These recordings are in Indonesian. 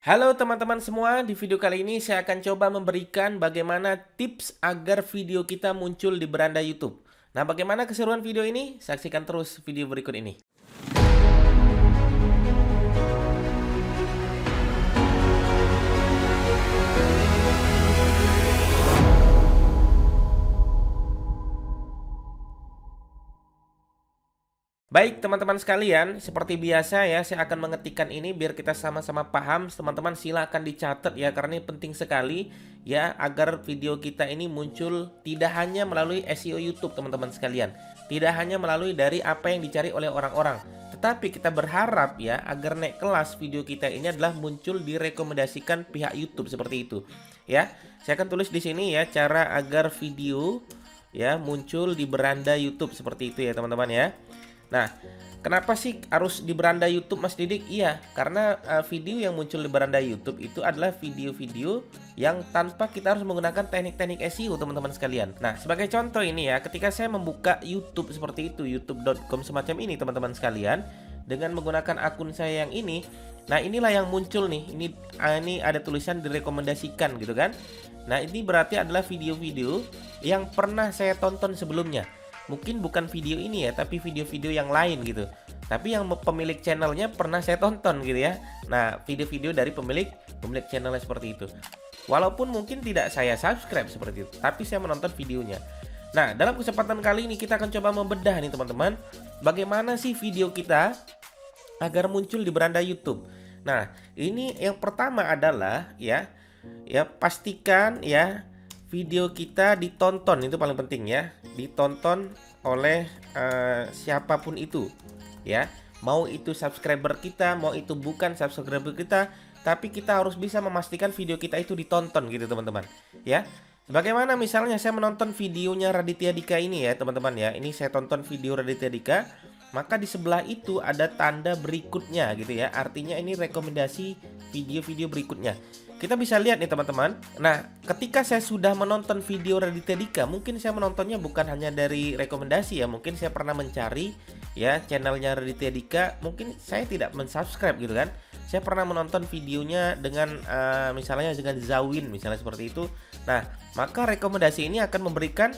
Halo teman-teman semua, di video kali ini saya akan coba memberikan bagaimana tips agar video kita muncul di beranda YouTube. Nah, bagaimana keseruan video ini? Saksikan terus video berikut ini. Baik teman-teman sekalian, seperti biasa ya, saya akan mengetikkan ini biar kita sama-sama paham. Teman-teman silakan dicatat ya, karena ini penting sekali ya, agar video kita ini muncul tidak hanya melalui SEO YouTube teman-teman sekalian, tidak hanya melalui dari apa yang dicari oleh orang-orang, tetapi kita berharap ya, agar naik kelas video kita ini adalah muncul direkomendasikan pihak YouTube seperti itu ya. Saya akan tulis di sini ya, cara agar video ya muncul di beranda YouTube seperti itu ya teman-teman ya. Nah, kenapa sih harus di beranda YouTube, Mas Didik? Iya, karena video yang muncul di beranda YouTube itu adalah video-video yang tanpa kita harus menggunakan teknik-teknik SEO, teman-teman sekalian. Nah, sebagai contoh ini ya, ketika saya membuka YouTube seperti itu, youtube.com semacam ini, teman-teman sekalian, dengan menggunakan akun saya yang ini, nah inilah yang muncul nih. Ini ada tulisan direkomendasikan gitu kan. Nah, ini berarti adalah video-video yang pernah saya tonton sebelumnya. Mungkin bukan video ini ya, tapi video-video yang lain gitu. Tapi yang pemilik channelnya pernah saya tonton gitu ya. Nah, video-video dari pemilik channelnya seperti itu. Walaupun mungkin tidak saya subscribe seperti itu, tapi saya menonton videonya. Nah, dalam kesempatan kali ini kita akan coba membedah nih teman-teman, bagaimana sih video kita agar muncul di beranda YouTube. Nah, ini yang pertama adalah ya pastikan ya video kita ditonton, itu paling penting ya, ditonton oleh siapapun itu ya, mau itu subscriber kita, mau itu bukan subscriber kita, tapi kita harus bisa memastikan video kita itu ditonton gitu teman-teman ya. Bagaimana misalnya saya menonton videonya Raditya Dika ini ya teman-teman ya, ini saya tonton video Raditya Dika, maka di sebelah itu ada tanda berikutnya gitu ya, artinya ini rekomendasi video-video berikutnya. Kita bisa lihat nih teman-teman. Nah, ketika saya sudah menonton video Raditya Dika, mungkin saya menontonnya bukan hanya dari rekomendasi ya, mungkin saya pernah mencari ya channelnya Raditya Dika, mungkin saya tidak mensubscribe gitu kan. Saya pernah menonton videonya dengan misalnya dengan Zawin misalnya seperti itu. Nah, maka rekomendasi ini akan memberikan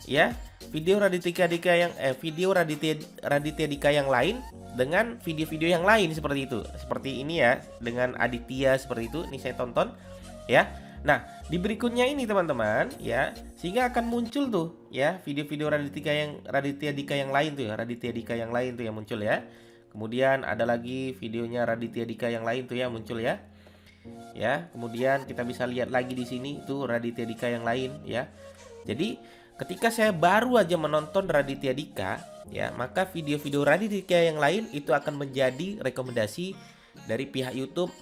ya video Raditya Dika yang lain dengan video-video yang lain seperti itu. Seperti ini ya, dengan Aditya seperti itu. Ini saya tonton ya. Nah, di berikutnya ini teman-teman ya, sehingga akan muncul tuh ya video-video Raditya Dika yang lain tuh ya, Raditya Dika yang lain tuh yang muncul ya. Kemudian ada lagi videonya Raditya Dika yang lain tuh ya muncul ya. Ya, kemudian kita bisa lihat lagi di sini itu Raditya Dika yang lain ya. Jadi ketika saya baru aja menonton Raditya Dika ya, maka video-video Raditya Dika yang lain itu akan menjadi rekomendasi dari pihak YouTube,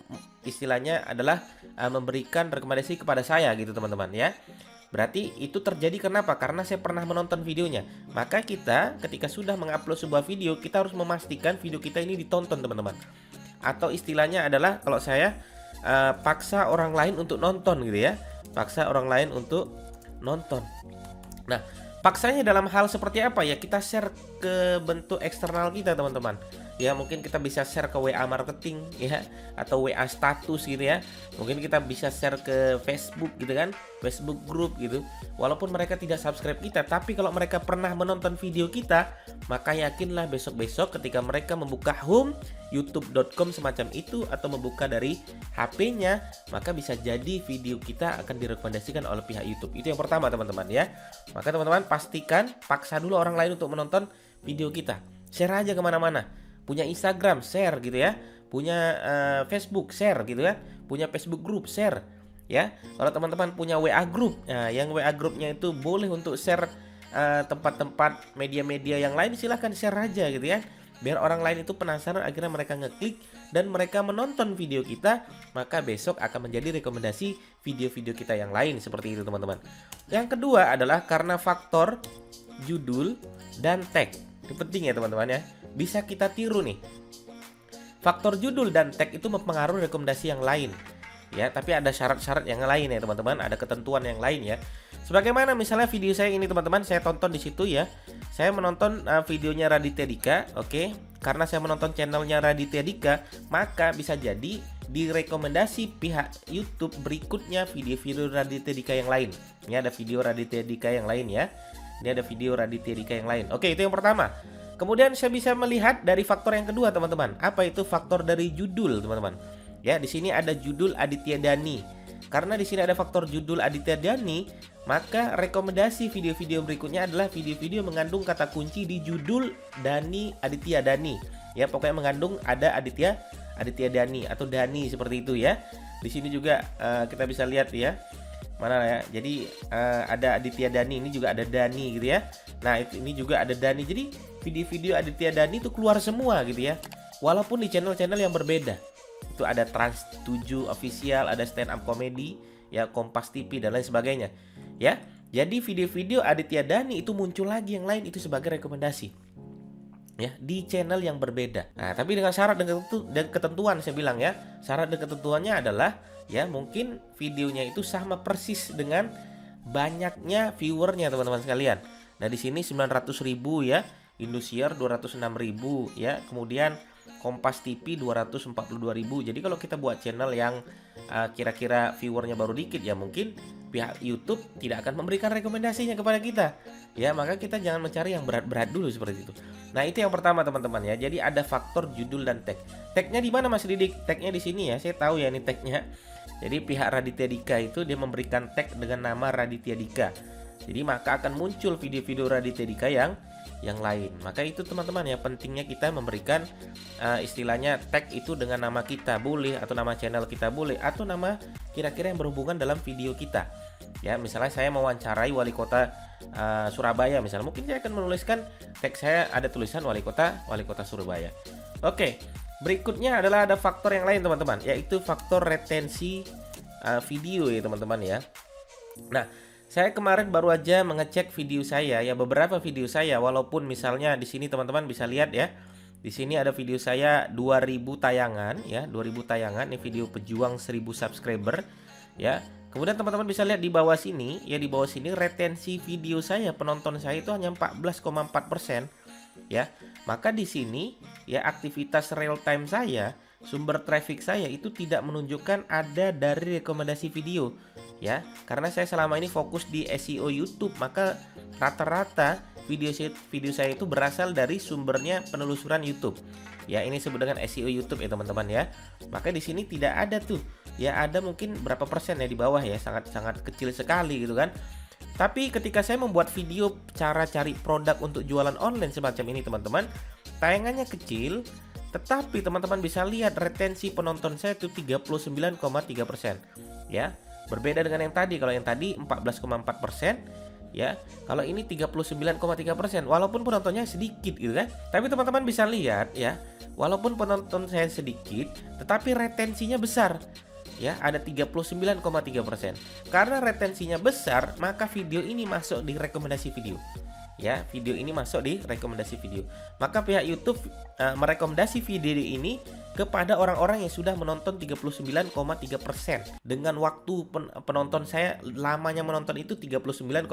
istilahnya adalah memberikan rekomendasi kepada saya gitu teman-teman ya. Berarti itu terjadi kenapa? Karena saya pernah menonton videonya. Maka kita ketika sudah mengupload sebuah video, kita harus memastikan video kita ini ditonton teman-teman. Atau istilahnya adalah kalau saya paksa orang lain untuk nonton gitu ya. Paksa orang lain untuk nonton. Nah, paksanya dalam hal seperti apa ya? Kita share ke bentuk eksternal kita teman-teman. Ya, mungkin kita bisa share ke WA marketing ya, atau WA status gitu ya. Mungkin kita bisa share ke Facebook gitu kan, Facebook group gitu. Walaupun mereka tidak subscribe kita, tapi kalau mereka pernah menonton video kita, maka yakinlah besok-besok ketika mereka membuka home youtube.com semacam itu atau membuka dari HP-nya, maka bisa jadi video kita akan direkomendasikan oleh pihak YouTube. Itu yang pertama teman-teman ya. Maka teman-teman pastikan paksa dulu orang lain untuk menonton video kita. Share aja kemana-mana. Punya Instagram, share gitu ya. Punya Facebook, share gitu ya. Punya Facebook group, share ya. Kalau teman-teman punya WA group, nah, yang WA grupnya itu boleh untuk share tempat-tempat media-media yang lain, silahkan share aja gitu ya. Biar orang lain itu penasaran, akhirnya mereka ngeklik dan mereka menonton video kita, maka besok akan menjadi rekomendasi video-video kita yang lain seperti itu teman-teman. Yang kedua adalah karena faktor judul dan tag. Ini penting ya teman-teman ya. Bisa kita tiru nih. Faktor judul dan tag itu mempengaruhi rekomendasi yang lain. Ya, tapi ada syarat-syarat yang lain ya teman-teman, ada ketentuan yang lain ya. Sebagaimana misalnya video saya ini teman-teman, saya tonton di situ ya. Saya menonton videonya Raditya Dika, oke. karena saya menonton channelnya Raditya Dika, maka bisa jadi di rekomendasi pihak YouTube berikutnya video-video Raditya Dika yang lain. Ini ada video Raditya Dika yang lain ya. Ini ada video Raditya Dika yang lain. Oke, itu yang pertama. Kemudian saya bisa melihat dari faktor yang kedua, teman-teman. Apa itu faktor dari judul, teman-teman? Ya, di sini ada judul Aditya Dhani. Karena di sini ada faktor judul Aditya Dhani, maka rekomendasi video-video berikutnya adalah video-video mengandung kata kunci di judul Dhani Aditya Dhani. Ya, pokoknya mengandung ada Aditya Dhani atau Dhani seperti itu ya. Di sini juga kita bisa lihat ya. Mana ya? Jadi ada Aditya Dhani, ini juga ada Dhani gitu ya. Nah, ini juga ada Dhani. Jadi video-video Aditya Dhani itu keluar semua gitu ya. Walaupun di channel-channel yang berbeda. Itu ada Trans 7 Official, ada Stand Up Comedy, ya Kompas TV dan lain sebagainya. Ya. Jadi video-video Aditya Dhani itu muncul lagi yang lain itu sebagai rekomendasi. Ya, di channel yang berbeda. Nah, tapi dengan syarat dan ketentuan saya bilang ya. Syarat dan ketentuannya adalah ya mungkin videonya itu sama persis dengan banyaknya viewernya teman-teman sekalian. Nah, di sini 900.000 ya, Indosiar 206.000 ya, kemudian Kompas TV 242.000. Jadi kalau kita buat channel yang kira-kira viewernya baru dikit ya mungkin pihak YouTube tidak akan memberikan rekomendasinya kepada kita. Ya, maka kita jangan mencari yang berat-berat dulu seperti itu. Nah, itu yang pertama teman-teman ya. Jadi ada faktor judul dan tag. Tagnya di mana Mas Didik? Tagnya di sini ya. Saya tahu ya ini tagnya. Jadi pihak Raditya Dika itu dia memberikan tag dengan nama Raditya Dika. Jadi maka akan muncul video-video Raditya Dika yang lain. Maka itu teman-teman ya pentingnya kita memberikan istilahnya tag itu dengan nama kita boleh, atau nama channel kita boleh, atau nama kira-kira yang berhubungan dalam video kita. Ya, misalnya saya mewawancarai wali kota Surabaya misalnya, mungkin saya akan menuliskan tag saya ada tulisan wali kota Surabaya. Oke, berikutnya adalah ada faktor yang lain teman-teman, yaitu faktor retensi video ya teman-teman ya. Nah, saya kemarin baru aja mengecek video saya ya, beberapa video saya, walaupun misalnya di sini teman-teman bisa lihat ya. Di sini ada video saya 2000 tayangan ya, 2000 tayangan, ini video pejuang 1000 subscriber ya. Kemudian teman-teman bisa lihat di bawah sini ya, di bawah sini retensi video saya, penonton saya itu hanya 14,4% ya. Maka di sini ya aktivitas real time saya, sumber traffic saya itu tidak menunjukkan ada dari rekomendasi video ya, karena saya selama ini fokus di SEO YouTube, maka rata-rata video saya itu berasal dari sumbernya penelusuran YouTube ya. Ini disebut dengan SEO YouTube ya teman-teman ya. Maka di sini tidak ada tuh ya, ada mungkin berapa persen ya di bawah ya, sangat kecil sekali gitu kan. Tapi ketika saya membuat video cara cari produk untuk jualan online semacam ini teman-teman, tayangannya kecil, tetapi teman-teman bisa lihat retensi penonton saya itu 39,3% ya. Berbeda dengan yang tadi. Kalau yang tadi 14,4% ya, kalau ini 39,3%, walaupun penontonnya sedikit gitu kan. Tapi teman-teman bisa lihat ya, walaupun penonton saya sedikit, tetapi retensinya besar ya, ada 39,3%. Karena retensinya besar, maka video ini masuk di rekomendasi video ya, video ini masuk di rekomendasi video. Maka pihak YouTube merekomendasi video ini kepada orang-orang yang sudah menonton 39,3%. Dengan waktu penonton saya lamanya menonton itu 39,3%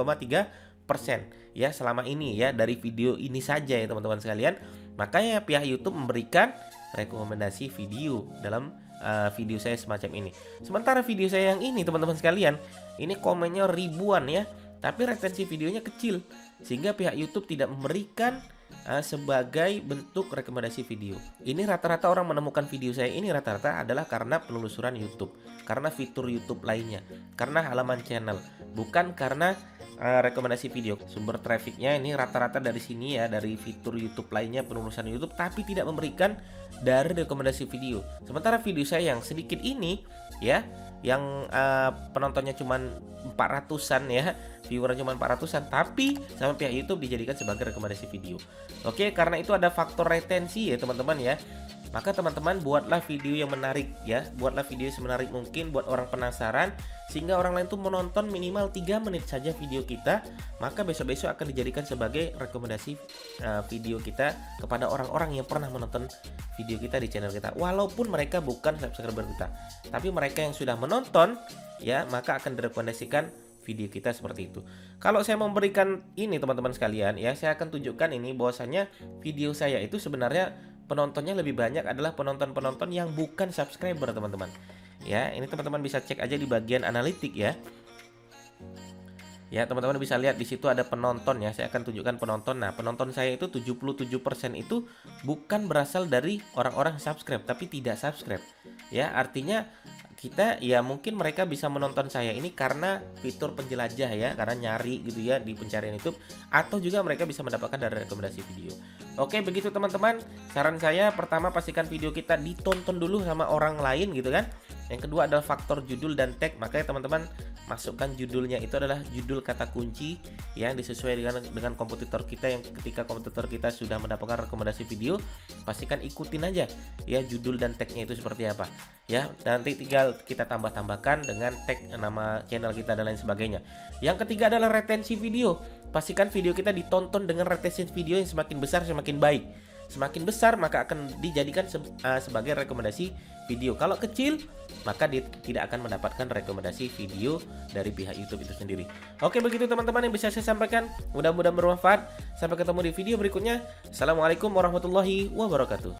ya selama ini ya, dari video ini saja ya teman-teman sekalian. Makanya pihak YouTube memberikan rekomendasi video dalam video saya semacam ini. Sementara video saya yang ini teman-teman sekalian, ini komennya ribuan ya, tapi retensi videonya kecil, sehingga pihak YouTube tidak memberikan sebagai bentuk rekomendasi video. Ini rata-rata orang menemukan video saya ini rata-rata adalah karena penelusuran YouTube, karena fitur YouTube lainnya, karena halaman channel, bukan karena rekomendasi video. Sumber trafficnya ini rata-rata dari sini ya, dari fitur YouTube lainnya, penelusuran YouTube, tapi tidak memberikan dari rekomendasi video. Sementara video saya yang sedikit ini ya, yang penontonnya cuma 400-an ya, viewernya cuma 400-an, tapi sama pihak YouTube dijadikan sebagai rekomendasi video. Oke, karena itu ada faktor retensi ya teman-teman ya. Maka teman-teman buatlah video yang menarik ya, buatlah video semenarik mungkin buat orang penasaran, sehingga orang lain tuh menonton minimal 3 menit saja video kita, maka besok-besok akan dijadikan sebagai rekomendasi video kita kepada orang-orang yang pernah menonton video kita di channel kita, walaupun mereka bukan subscriber kita, tapi mereka yang sudah menonton ya, maka akan direkomendasikan video kita seperti itu. Kalau saya memberikan ini teman-teman sekalian ya, saya akan tunjukkan ini bahwasannya video saya itu sebenarnya penontonnya lebih banyak adalah penonton-penonton yang bukan subscriber, teman-teman. Ya, ini teman-teman bisa cek aja di bagian analitik ya. Ya, teman-teman bisa lihat di situ ada penonton ya. Saya akan tunjukkan penonton. Nah, penonton saya itu 77% itu bukan berasal dari orang-orang subscribe, tapi tidak subscribe. Ya, artinya kita ya mungkin mereka bisa menonton saya ini karena fitur penjelajah ya, karena nyari gitu ya di pencarian YouTube, atau juga mereka bisa mendapatkan dari rekomendasi video. Oke, begitu teman-teman. Saran saya pertama pastikan video kita ditonton dulu sama orang lain gitu kan. Yang kedua adalah faktor judul dan tag. Makanya teman-teman masukkan judulnya itu adalah judul kata kunci yang disesuaikan dengan kompetitor kita, yang ketika kompetitor kita sudah mendapatkan rekomendasi video, pastikan ikutin aja ya judul dan tagnya itu seperti apa ya. Nanti tinggal kita tambah-tambahkan dengan tag nama channel kita dan lain sebagainya. Yang ketiga adalah retensi video. Pastikan video kita ditonton dengan retensi video yang semakin besar semakin baik. Semakin besar maka akan dijadikan sebagai rekomendasi video. Kalau kecil maka dia tidak akan mendapatkan rekomendasi video dari pihak YouTube itu sendiri. Oke, begitu teman-teman yang bisa saya sampaikan. Mudah-mudahan bermanfaat. Sampai ketemu di video berikutnya. Assalamualaikum warahmatullahi wabarakatuh.